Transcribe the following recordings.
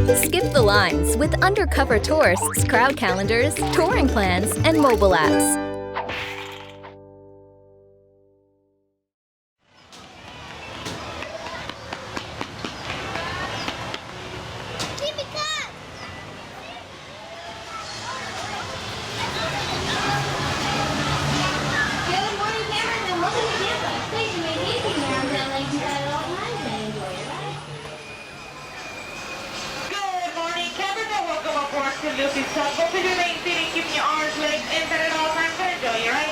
Skip the lines with Undercover Tourists crowd calendars, touring plans, and mobile apps. Lucy's Tug. Go to the main seating, keeping your arms, legs in bed at all times and enjoy your ride.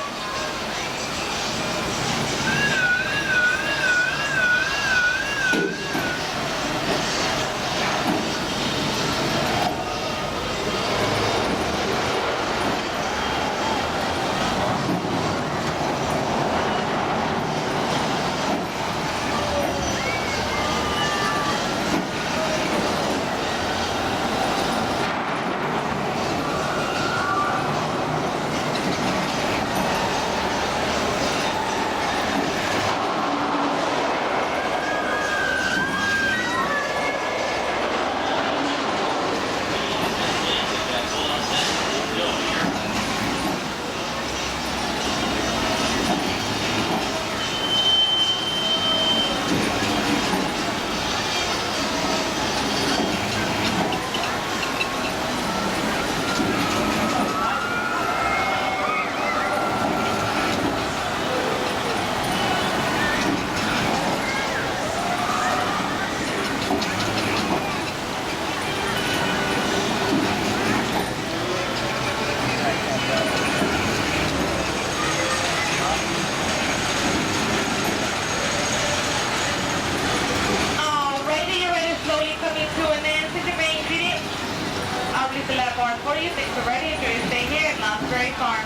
The left arm for you. Thanks for ready. Enjoy your stay here at Lounsbury Farm.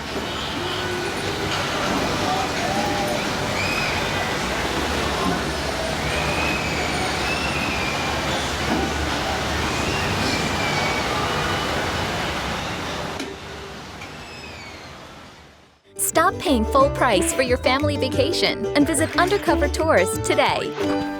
Stop paying full price for your family vacation and visit Undercover Tours today.